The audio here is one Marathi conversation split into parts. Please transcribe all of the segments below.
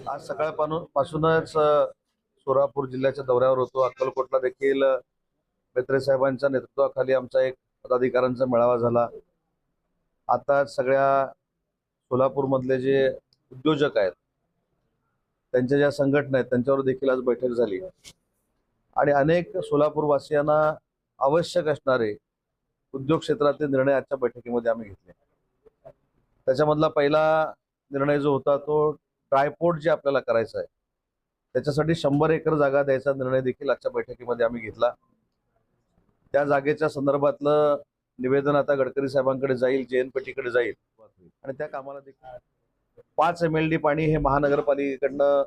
आज सकाळपासूनच सोलापूर जिल्ह्याच्या दौऱ्यावर होतो. अक्कलकोटला देखील मेत्रे साहेबांच्या नेतृत्वाखाली आमचा एक पदाधिकाऱ्यांचा मेळावा झाला. आता सगळ्या सोलापूरमधले जे उद्योजक आहेत, त्यांच्या ज्या संघटना आहेत, त्यांच्यावर देखील आज बैठक झाली आणि अनेक सोलापूरवासियांना आवश्यक असणारे उद्योग क्षेत्रातील निर्णय आजच्या बैठकीमध्ये आम्ही घेतले. त्याच्यामधला पहिला निर्णय जो होता तो ड्रायपोर्ट जे आपल्याला करायचं आहे त्याच्यासाठी 100 एकर जागा द्यायचा निर्णय देखील आजच्या बैठकीमध्ये आम्ही घेतला. त्या जागेच्या संदर्भातलं निवेदन आता गडकरी साहेबांकडे जाईल, JNPTकडे जाईल आणि त्या कामाला देखील 5 MLD पाणी हे महानगरपालिकेकडनं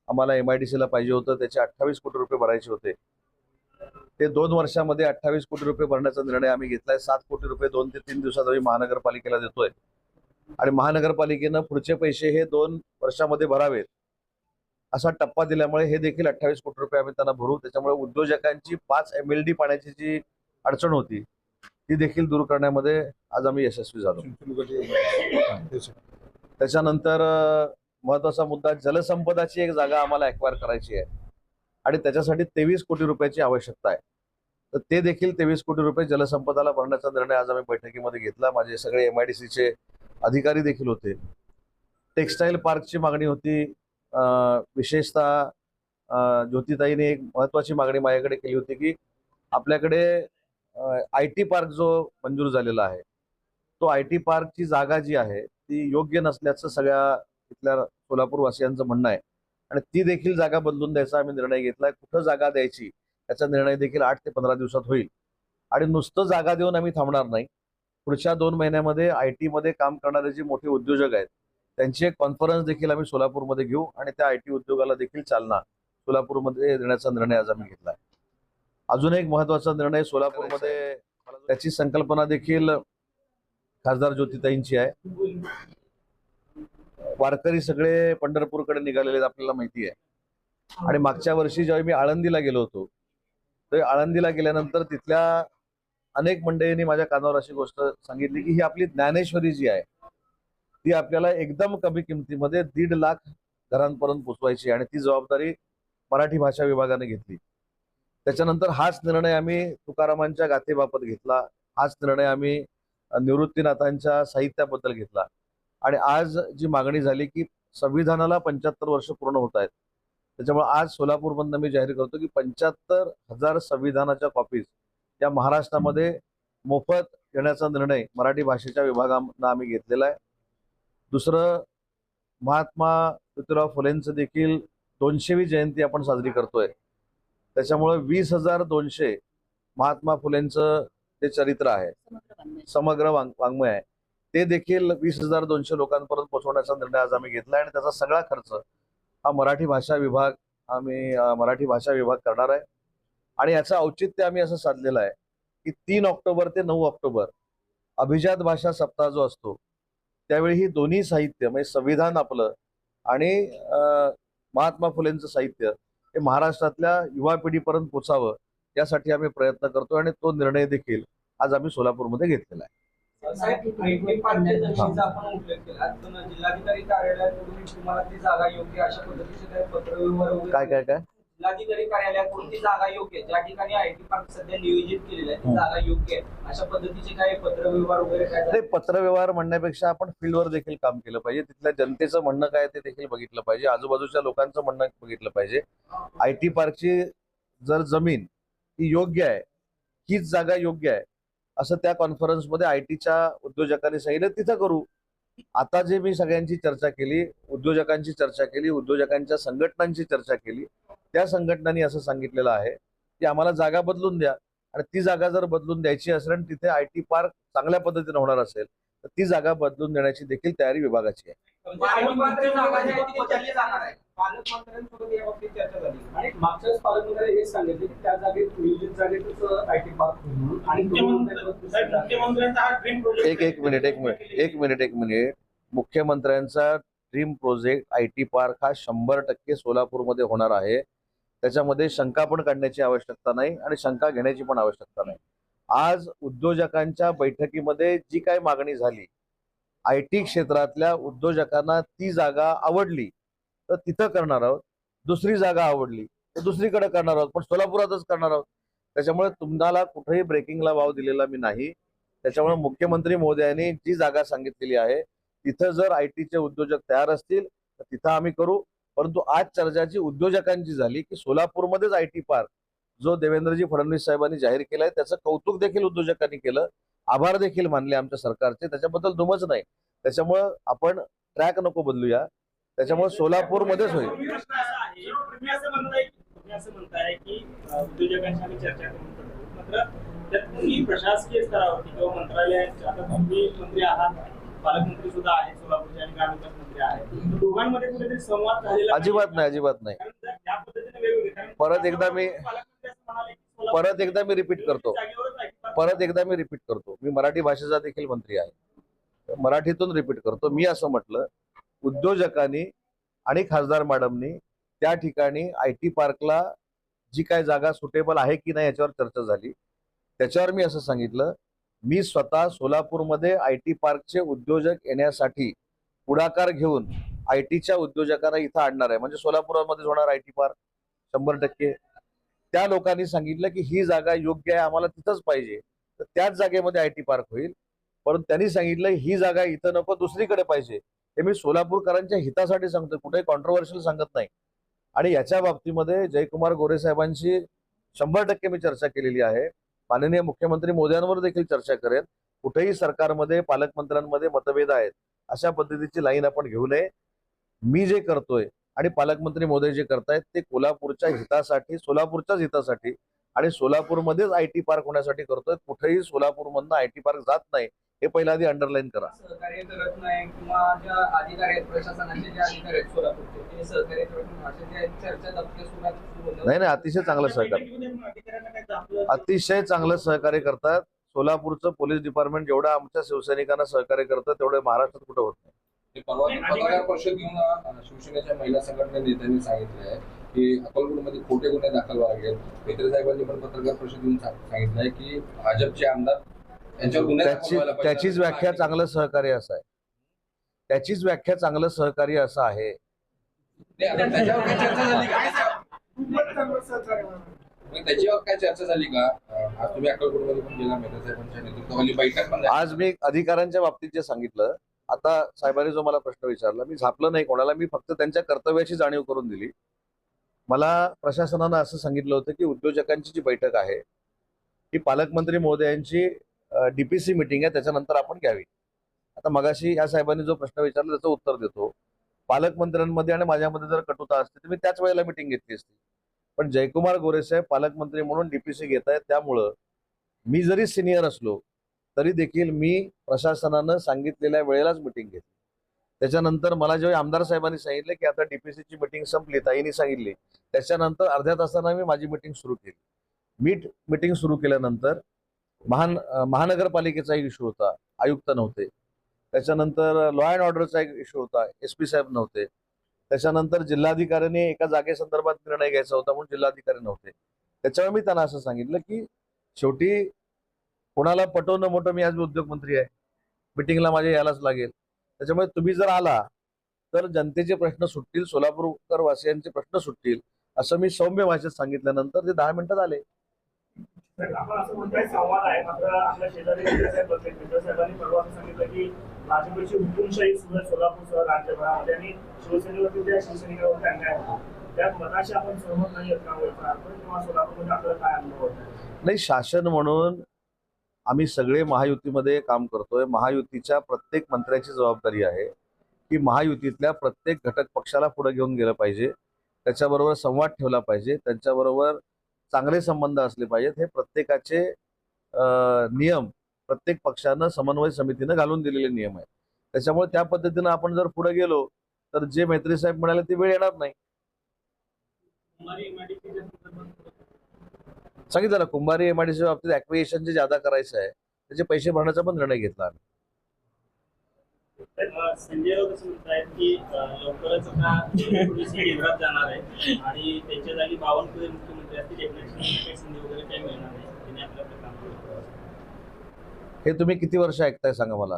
आम्हाला MIDCला पाहिजे होतं. त्याचे 28 कोटी रुपये भरायचे होते. ते 2 वर्षामध्ये 28 कोटी रुपये भरण्याचा निर्णय आम्ही घेतलाय. 7 कोटी रुपये 2 ते 3 दिवसात आम्ही महानगरपालिकेला देतोय आणि महानगरपालिकेनं पुढचे पैसे हे 2 वर्षामध्ये भरावेत असा टप्पा दिल्यामुळे हे देखील 28 कोटी रुपये आम्ही त्यांना भरू. त्याच्यामुळे उद्योजकांची 5 MLD पाण्याची जी अडचण होती ती देखील दूर करण्यामध्ये आज आम्ही यशस्वी झालो. त्याच्यानंतर महत्वाचा मुद्दा, जलसंपदाची एक जागा आम्हाला ॲक्वायर करायची आहे आणि त्याच्यासाठी 23 कोटी रुपयाची आवश्यकता आहे. तर ते देखील 23 कोटी रुपये जलसंपदाला भरण्याचा निर्णय आज आम्ही बैठकीमध्ये घेतला. माझे सगळे MIDCचे अधिकारी देखील होते. टेक्स्टाईल पार्कची मागणी होती. विशेषतः ज्योतिताईने एक महत्वाची मागणी माझ्याकडे केली होती की आपल्याकडे IT पार्क जो मंजूर झालेला आहे तो IT पार्कची जागा जी आहे ती योग्य नसल्याचं सगळ्या इथल्या सोलापूरवासियांचं म्हणणं आहे आणि ती देखील जागा बदलून द्यायचा आम्ही निर्णय घेतलाय. कुठं जागा द्यायची याचा निर्णय देखील 8 ते 15 दिवसात होईल आणि नुसतं जागा देऊन आम्ही थांबणार नाही. पुढच्या 2 महिन्यामध्ये IT मध्ये काम करणारे जे मोठे उद्योजक आहेत त्यांची एक कॉन्फरन्स देखील आम्ही सोलापूरमध्ये घेऊ आणि त्या IT उद्योगाला देखील चालना सोलापूरमध्ये देण्याचा निर्णय आज आम्ही घेतलाय. अजून एक महत्वाचा निर्णय सोलापूरमध्ये, त्याची संकल्पना देखील खासदार ज्योतिताईंची आहे. वारकरी सगळे पंढरपूरकडे निघालेले आपल्याला माहिती आहे आणि मागच्या वर्षी जेव्हा मी आळंदीला गेलो होतो तर आळंदीला गेल्यानंतर तिथल्या अनेक मंडळींनी माझ्या कानावर अशी गोष्ट सांगितली की ही आपली ज्ञानेश्वरी जी आहे ती आपल्याला एकदम कमी किमतीमध्ये 1.5 लाख घरांपर्यंत पोचवायची आणि ती जबाबदारी मराठी भाषा विभागाने घेतली. त्याच्यानंतर हाच निर्णय आम्ही तुकारामांच्या गाथेबाबत घेतला. हाच निर्णय आम्ही निवृत्तीनाथांच्या साहित्याबद्दल घेतला आणि आज जी मागणी झाली की संविधानाला 75 वर्ष पूर्ण होत आहेत, त्याच्यामुळे आज सोलापूरमधनं मी जाहीर करतो की 75,000 संविधानाच्या कॉपीज या महाराष्ट्रामध्ये मोफत देण्याचा निर्णय मराठी भाषेच्या विभागानं आम्ही घेतलेला आहे. दुसरं, महात्मा ज्योतिराव फुलेंचं देखील 200वी जयंती आपण साजरी करतोय. त्याच्यामुळे 20,200 महात्मा फुलेंचं जे चरित्र आहे, समग्र वाङ्मय आहे, ते देखील 20,200 लोकांपर्यंत पोहोचवण्याचा निर्णय आज आम्ही घेतला आणि त्याचा सगळा खर्च हा मराठी भाषा विभाग करणार आहे. आणि याचं औचित्य आम्ही असं साधलेलं आहे की 3 ऑक्टोबर ते 9 ऑक्टोबर अभिजात भाषा सप्ताह जो असतो त्यावेळी ही दोन्ही साहित्य म्हणजे संविधान आपलं आणि महात्मा फुलेंचं साहित्य हे महाराष्ट्रातल्या युवा पिढीपर्यंत पोचावं यासाठी आम्ही प्रयत्न करतो आणि तो निर्णय देखील आज आम्ही सोलापूरमध्ये घेतलेला आहे. काय काय काय जिल्हाधिकारी कार्यालयाकडून ती जागा योग्य, ज्या ठिकाणी IT पार्क सध्या नियोजित केलेलं आहे ती जागा योग्य आहे अशा पद्धतीचे काही पत्रव्यवहार वगैरे काय? नाही, पत्रव्यवहार म्हणण्यापेक्षा आपण फील्डवर देखील काम केलं पाहिजे. तिथल्या जनतेचं म्हणणं काय ते देखील बघितलं पाहिजे. आजूबाजूच्या लोकांचं म्हणणं बघितलं पाहिजे. IT पार्कची जर जमीन ही योग्य आहे, हीच जागा योग्य आहे असं त्या कॉन्फरन्समध्ये ITच्या उद्योजकांनी सांगितलं, तिथं करू. आता जे मी सगळ्यांची चर्चा केली, उद्योजकांची चर्चा केली, उद्योजकांच्या संघटनांची चर्चा केली, त्या संघटनांनी असं सांगितलेलं आहे की आम्हाला जागा बदलून द्या आणि ती जागा जर बदलून द्यायची असेल आणि तिथे IT पार्क चांगल्या पद्धतीने होणार असेल तर ती जागा बदलून देण्याची देखील तयारी विभागाची आहे. पालकमंत्र्यांसोबत या बाबतीत चर्चा झाली आणि मागच्याच पालकमंत्र्यांनी हेच सांगितले की त्या जागेत नियोजित जागेतच IT पार्क आणि मुख्यमंत्र्यांचा हा ड्रीम प्रोजेक्ट. एक मिनिट. मुख्यमंत्र्यांचा ड्रीम प्रोजेक्ट IT पार्क हा 100% सोलापूरमध्ये होणार आहे. त्याच्यामध्ये शंका पण काढण्याची आवश्यकता नाही आणि शंका घेण्याची पण आवश्यकता नाही. आज उद्योजकांच्या बैठकीमध्ये जी काही मागणी झाली IT क्षेत्रातल्या उद्योजकांना ती जागा आवडली तर तिथं करणार आहोत, दुसरी जागा आवडली तर दुसरीकडे करणार आहोत, पण सोलापुरातच करणार आहोत. त्याच्यामुळे तुम्हाला कुठेही ब्रेकिंगला वाव दिलेला मी नाही. त्याच्यामुळे मुख्यमंत्री महोदयांनी जी जागा सांगितलेली आहे तिथं जर IT चे उद्योजक तयार असतील तर तिथं आम्ही करू. परंतु आज चर्चा जी उद्योजकांची झाली की सोलापूरमध्येच IT पार्क जो देवेंद्रजी फडणवीस साहेबांनी जाहीर केलाय त्याचं कौतुक देखील उद्योजकांनी केलं, आभार देखील मानले आमच्या सरकारचे, त्याच्याबद्दल दुमच नाही. त्याच्यामुळं आपण ट्रॅक नको बदलूया. त्याच्यामुळे सोलापूरमध्येच होईल. तुम्ही असं म्हणताय की उद्योजकांशी आम्ही चर्चा करून मात्र त्यात तुम्ही प्रशासकीय स्तरावरती किंवा मंत्रालयाच्या, आता तुम्ही मंत्री आहात, पालकमंत्री सुद्धा आहेत सोलापूरचे आणि ग्रामविकास मंत्री आहेत, दोघांमध्ये कुठेतरी संवाद झालेला अजिबात नाही, अजिबात नाही. कारण जर या पद्धतीने वेगवेगळे परत एकदा मी पालकमंत्री असं म्हणाले की सोलापूर रिपीट करतो. जागेवरच आहे की परत एकदा मी रिपीट करतो. मी मराठी भाषेचा देखील मंत्री आहे. मराठीतून रिपीट करतो. मी असं म्हटलं, उद्योजकांनी आणि खासदार मॅडमनी त्या ठिकाणी IT पार्कला जी काय जागा सुटेबल आहे की नाही याच्यावर चर्चा झाली. त्याच्यावर मी असं सांगितलं, मी स्वतः सोलापूरमध्ये IT पार्कचे उद्योजक येण्यासाठी पुढाकार घेऊन ITच्या उद्योजकांना इथं आणणार आहे. म्हणजे सोलापूरमध्येच होणार IT पार्क 100%. त्या लोकांनी सांगितलं की ही जागा योग्य आहे, आम्हाला तिथंच पाहिजे, तर त्याच जागेमध्ये IT पार्क होईल. परंतु त्यांनी सांगितलं ही जागा इथं नको, दुसरीकडे पाहिजे. हे मी सोलापूरकरांच्या हितासाठी सांगतो, कुठे कॉन्ट्रोवर्शियल सांगत नाही. आणि याच्या बाबतीमध्ये जयकुमार गोरे साहेबांशी 100% मी चर्चा केलेली आहे. माननीय मुख्यमंत्री मोदयांवर देखील चर्चा करेन. कुठेही सरकारमध्ये पालकमंत्र्यांमध्ये मतभेद आहेत, अशा पद्धतीची लाईन आपण घेऊ नये. मी जे करतोय आणि पालकमंत्री मोदी जे करतायत ते कोल्हापूरच्या हितासाठी, सोलापूरच्याच हितासाठी आणि सोलापूरमध्येच IT पार्क होण्यासाठी करतोय. कुठेही सोलापूरमधनं IT पार्क जात नाही, हे पहिला आधी अंडरलाईन करा. सहकार्य करत नाही किंवा ज्या अधिकारी आहेत, प्रशासनाचे जे अधिकारी आहेत सोलापूरचे, ते सहकार्य करत नाही अशा ज्या चर्चा दबके सुरुवात सुरू होतात. नाही, अतिशय चांगलं सहकार्य, अतिशय चांगलं सहकार्य करतात. सोलापूरचं पोलीस डिपार्टमेंट जेवढं आमच्या शिवसैनिकांना सहकार्य करतं तेवढं महाराष्ट्रात कुठं होत नाही. परवा पत्रकार परिषद घेऊन शिवसेनेच्या महिला संघटना नेत्यांनी सांगितलं आहे की अक्कलकोटमध्ये खोटे गुन्हे दाखल व्हावे. मेत्रे साहेबांनी पण पत्रकार परिषद घेऊन सांगितलंय की भाजपचे आमदार यांच्यावर गुन्हे दाखल व्हायला पाहिजे. त्याचीच व्याख्या चांगलं सहकार्य असं आहे. त्याचीच व्याख्या चांगलं सहकार्य असं आहे. त्याच्यावर काय चर्चा झाली का? त्याच्यावर काय चर्चा झाली का? आज तुम्ही अक्कलकोटमध्ये पण गेला, मेत्रे साहेबांच्या नेतृत्वाखाली बैठक पण झाली. आज मी अधिकाऱ्यांच्या बाबतीत जे सांगितलं, आता साहेबांनी जो मला प्रश्न विचारला, मी झापलं नाही कोणाला, मी फक्त त्यांच्या कर्तव्याची जाणीव करून दिली. मला प्रशासनानं असं सांगितलं होतं की उद्योजकांची जी बैठक आहे ही पालकमंत्री महोदयांची DPC मीटिंग आहे, त्याच्यानंतर आपण घ्यावी. आता मगाशी या साहेबांनी जो प्रश्न विचारला त्याचं उत्तर देतो. पालकमंत्र्यांमध्ये आणि माझ्यामध्ये जर कटुता असते तर मी त्याच वेळेला मीटिंग घेतली असती. पण जयकुमार गोरे साहेब पालकमंत्री म्हणून DPC घेत आहेत, त्यामुळं मी जरी सिनियर असलो तरी देखील मी प्रशासनानं सांगितलेल्या वेळेलाच मीटिंग घेतली. त्याच्यानंतर मला जेव्हा आमदार साहेबांनी सांगितलं की आता DPCची मीटिंग संपली, ताईंनी सांगितली, त्याच्यानंतर अर्ध्या तासानं मी माझी मीटिंग सुरू केली. मीटिंग सुरू केल्यानंतर महानगरपालिकेचा एक इश्यू होता, आयुक्त नव्हते. त्याच्यानंतर लॉ अँड ऑर्डरचा एक इश्यू होता, SP साहेब नव्हते. त्याच्यानंतर जिल्हाधिकाऱ्यांनी एका जागेसंदर्भात निर्णय घ्यायचा होता म्हणून जिल्हाधिकारी नव्हते. त्याच्यावर मी त्यांना असं सांगितलं की शेवटी कोणाला पटवणं मोठं, मी आज उद्योगमंत्री आहे, मिटिंगला माझ्या यायलाच लागेल. त्याच्यामुळे तुम्ही जर आला तर जनतेचे प्रश्न सुटतील, सोलापूरकर वासियांचे प्रश्न सुटतील, असं मी सौम्य भाषेत सांगितल्यानंतर ते 10 मिनिटात आले. आपण असं म्हणताय संवाद आहे, मात्र आपल्या शेजारी साहेबांनी परवा असं सांगितलं की भाजपची हुकुमशाही सुरू आहे सोलापूरसह राज्यभरामध्ये आणि शिवसेनेवरती त्या शिवसैनिकांवरती अन्याय होतो. त्या मताशी आपण सहमत नाही आहेत का किंवा सोलापूरमध्ये आपल्याला काय अनुभव होतो? नाही, शासन म्हणून आम्ही सगळे महायुतीमध्ये काम करतोय. महायुतीच्या प्रत्येक मंत्र्याची जबाबदारी आहे की महायुतीतल्या प्रत्येक घटक पक्षाला पुढे घेऊन गेलं पाहिजे, त्याच्याबरोबर संवाद ठेवला पाहिजे, त्यांच्याबरोबर चांगले संबंध असले पाहिजेत. हे प्रत्येकाचे नियम प्रत्येक पक्षानं समन्वय समितीनं घालून दिलेले नियम आहेत. त्याच्यामुळे त्या पद्धतीनं आपण जर पुढे गेलो तर जे मैत्री साहेब म्हणाले ती वेळ येणार नाही. सांगितलं ना, कुंभारी MIDC बाबतीत ऍक्विजिशन जे ज्यादा करायचं आहे त्याचे पैसे भरण्याचा पण निर्णय घेतला आम्ही. संजय राऊत असं म्हणतायत की लवकरच आता केंद्रात जाणार आहे आणि त्यांच्या जागी 52 मुख्यमंत्री असतील, एकनाथ संधी वगैरे काही मिळणार नाही, त्यांनी आपल्याकडे काम केलं. हे तुम्ही किती वर्ष ऐकताय सांगा मला.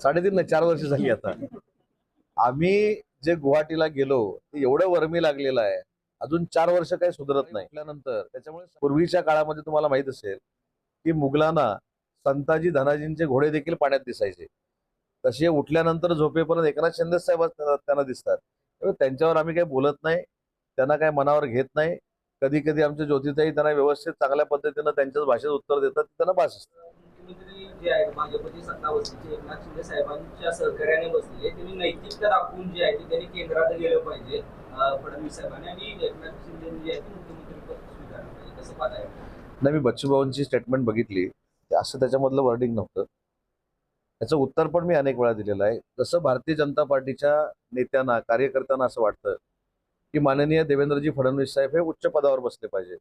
3.5 नाही 4 वर्ष झाली आता. आम्ही जे गुवाहाटीला गेलो ते एवढं वर्मी लागलेलं आहे, अजून 4 वर्ष काही सुधारत नाही. त्यानंतर त्याच्यामुळे पूर्वीच्या काळामध्ये तुम्हाला माहित असेल की मुघलांना संताजी धनाजींचे घोडे देखील पाण्यात दिसायचे. तसे उठल्यानंतर झोपेपर्यंत एकनाथ शिंदे साहेब त्यांना दिसतात. त्यामुळे त्यांच्यावर आम्ही काही बोलत नाही, त्यांना काही मनावर घेत नाही. कधी कधी आमचे ज्योतिताई त्यांना व्यवस्थित चांगल्या पद्धतीनं त्यांच्याच भाषेत उत्तर देतात, त्यांना बास असतं. मुख्यमंत्री जे आहेत भाजपची सत्ता बसली एकनाथ शिंदे साहेबांच्या सहकार्याने बसले, त्यांनी नैतिकता दाखवून जे आहे ते त्यांनी केंद्रात गेलं पाहिजे फडणवीस साहेबांनी, आणि एकनाथ शिंदे जे आहे ते मुख्यमंत्री पद स्वीकारलं पाहिजे. कसं पाहताय? नाही, मी बच्चूभाऊंची स्टेटमेंट बघितली, असं त्याच्यामधलं वर्डिंग नव्हतं. त्याचं उत्तर पण मी अनेक वेळा दिलेलं आहे. जसं भारतीय जनता पार्टीच्या नेत्यांना कार्यकर्त्यांना असं वाटतं की माननीय देवेंद्रजी फडणवीस साहेब हे उच्च पदावर बसले पाहिजे,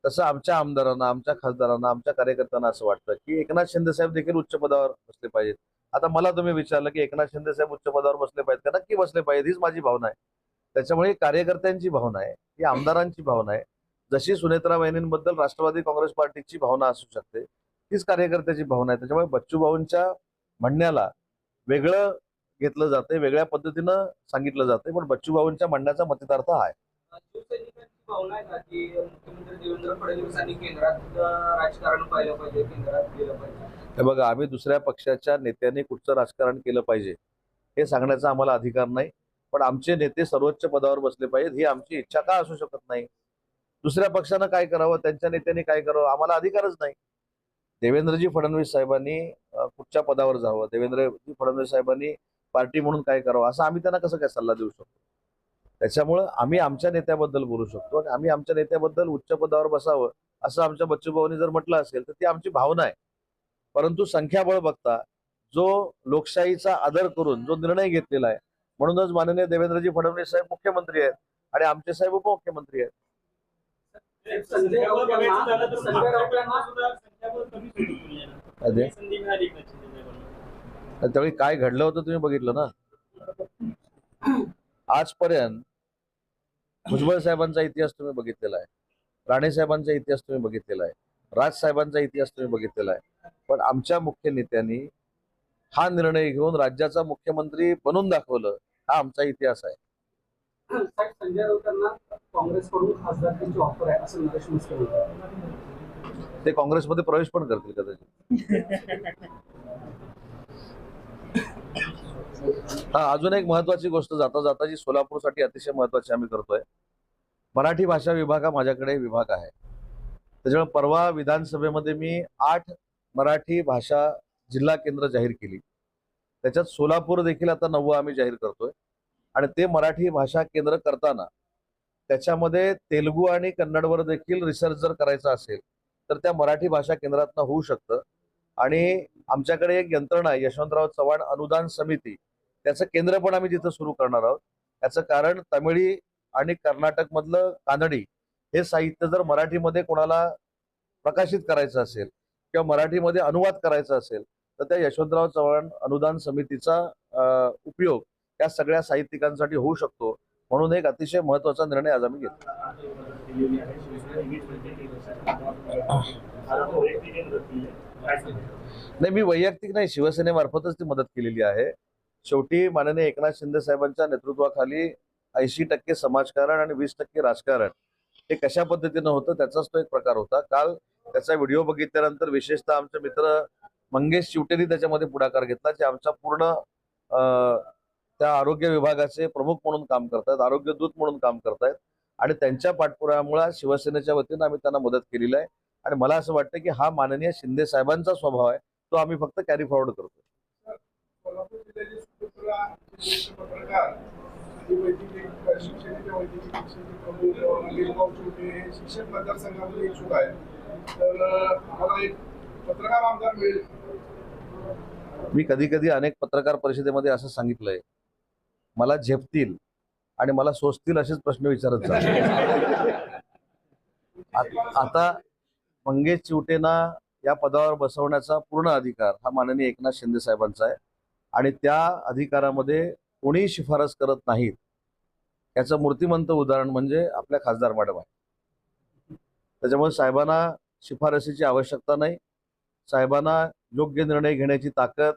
तसं आमच्या आमदारांना, आमच्या खासदारांना, आमच्या कार्यकर्त्यांना असं वाटतं की एकनाथ शिंदे साहेब देखील उच्च पदावर बसले पाहिजेत. आता मला तुम्ही विचारलं की एकनाथ शिंदे साहेब उच्च पदावर बसले पाहिजेत का? नक्की बसले पाहिजेत, हीच माझी भावना आहे. त्याच्यामुळे कार्यकर्त्यांची भावना आहे, ही आमदारांची भावना आहे. जशी सुनेत्रा वहिनींबद्दल राष्ट्रवादी काँग्रेस पार्टीची भावना असू शकते, तीच कार्यकर्त्याची भावना आहे. त्याच्यामुळे बच्चूभाऊंच्या म्हणण्याला वेगळं घेतलं जाते, वेगळ्या पद्धतीनं सांगितलं जाते, पण बच्चूभाऊंच्या म्हणण्याचा मतितार्थ आहे. शिवसैनिकांची भावना आहे का की मुख्यमंत्री देवेंद्र फडणवीसांनी केंद्रात राजकारण पाहिलं पाहिजे, केंद्रात गेलं पाहिजे? हे बघा, आम्ही दुसऱ्या पक्षाच्या नेत्यांनी कुठचं राजकारण केलं पाहिजे हे सांगण्याचा आम्हाला अधिकार नाही, पण आमचे नेते सर्वोच्च पदावर बसले पाहिजेत ही आमची इच्छा का असू शकत नाही? दुसऱ्या पक्षानं काय करावं, त्यांच्या नेत्यांनी काय करावं, आम्हाला अधिकारच नाही. देवेंद्रजी फडणवीस साहेबांनी कुठच्या पदावर जावं, देवेंद्रजी फडणवीस साहेबांनी पार्टी म्हणून काय करावं, असं आम्ही त्यांना कसं काय सल्ला देऊ शकतो? त्याच्यामुळं आम्ही आमच्या नेत्याबद्दल बोलू शकतो, आणि आम्ही आमच्या नेत्याबद्दल उच्च पदावर बसावं असं आमच्या बच्चूभाऊंनी जर म्हटलं असेल तर ती आमची भावना आहे. परंतु संख्याबळ बघता जो लोकशाहीचा आदर करून जो निर्णय घेतलेला आहे, म्हणूनच माननीय देवेंद्रजी फडणवीस साहेब मुख्यमंत्री आहेत आणि आमचे साहेब उपमुख्यमंत्री आहेत. संजय राऊतांना अरे, त्यावेळी काय घडलं होतं तुम्ही बघितलं ना. आजपर्यंत भुजबळ साहेबांचा इतिहास तुम्ही बघितलेला आहे, राणे साहेबांचा इतिहास तुम्ही बघितलेला आहे, राज साहेबांचा इतिहास तुम्ही बघितलेला आहे, पण आमच्या मुख्य नेत्यांनी हा निर्णय घेऊन राज्याचा मुख्यमंत्री बनून दाखवलं, हा आमचा इतिहास आहे. संजय राऊतांना काँग्रेसकडून खासदारकीची ऑफर आहे असं नरेश मिस्त्री म्हणतात. ते काँग्रेसमध्ये प्रवेश पण करतील कदाचित. हा, अजून एक महत्वाची गोष्ट जाता जाता जी सोलापूरसाठी अतिशय महत्वाची आम्ही करतोय, मराठी भाषा विभाग हा माझ्याकडे विभाग आहे. त्याच्यामुळे परवा विधानसभेमध्ये मी 8 मराठी भाषा जिल्हा केंद्र जाहीर केली. त्याच्यात सोलापूर देखील आता 9 आम्ही जाहीर करतोय, आणि ते मराठी भाषा केंद्र करताना त्याच्यामध्ये तेलुगू आणि कन्नडवर देखील रिसर्च जर करायचा असेल तर त्या मराठी भाषा केंद्रातनं होऊ शकतं. आणि आमच्याकडे एक यंत्रणा आहे, यशवंतराव चव्हाण अनुदान समिती, त्याचं केंद्र पण आम्ही तिथं सुरू करणार आहोत. याचं कारण तमिळी आणि कर्नाटक मधलं कानडी हे साहित्य जर मराठीमध्ये कोणाला प्रकाशित करायचं असेल किंवा मराठीमध्ये अनुवाद करायचा असेल तर त्या यशवंतराव चव्हाण अनुदान समितीचा उपयोग या सगळ्या साहित्यिकांसाठी होऊ शकतो. म्हणून एक अतिशय महत्वाचा निर्णय आज आम्ही घेतला. नाही, मी वैयक्तिक नाही, शिवसेनेमार्फतच ती मदत केलेली आहे. शेवटी माननीय एकनाथ शिंदे साहेबांच्या नेतृत्वाखाली 80% समाजकारण आणि 20% राजकारण हे कशा पद्धतीनं होतं त्याचाच तो एक प्रकार होता. काल त्याचा व्हिडिओ बघितल्यानंतर विशेषतः आमचे मित्र मंगेश चिवटेंनी त्याच्यामध्ये पुढाकार घेतला, जे आमच्या पूर्ण त्या आरोग्य विभागाचे प्रमुख म्हणून काम करतात, आरोग्य दूत म्हणून काम करतायत, आणि त्यांच्या पाठपुराव्यामुळे शिवसेनेच्या वतीनं आम्ही त्यांना मदत केलेली आहे. आणि मला असं वाटतं की हा माननीय शिंदे साहेबांचा स्वभाव आहे, तो आम्ही फक्त कॅरी फॉरवर्ड करतो. कोल्हापूर जिल्ह्याचे सुपुत्र पत्रकार शिवसेनेच्या वैद्यकीय हे शिक्षक मतदारसंघामध्ये इच्छुक आहे, तर आम्हाला एक पत्रकार आमदार मिळेल. मी कधी कधी अनेक पत्रकार परिषदेमध्ये असं सांगितलंय, मला झेपतील आणि मला सोसतील असेच प्रश्न विचारत जा. आता मंगेश चिवटेंना या पदावर बसवण्याचा पूर्ण अधिकार हा माननीय एकनाथ शिंदे साहेबांचा आहे, आणि त्या अधिकारामध्ये कोणी शिफारस करत नाहीत याचं मूर्तिमंत उदाहरण म्हणजे आपल्या खासदार मॅडम आहे. त्याच्यामुळे साहेबांना शिफारसीची आवश्यकता नाही. साहेबांना योग्य निर्णय घेण्याची ताकद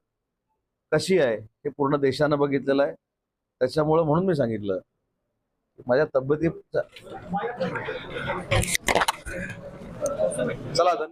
कशी आहे हे पूर्ण देशानं बघितलेलं आहे. त्याच्यामुळं म्हणून मी सांगितलं माझ्या तब्येती चला धन्यवाद.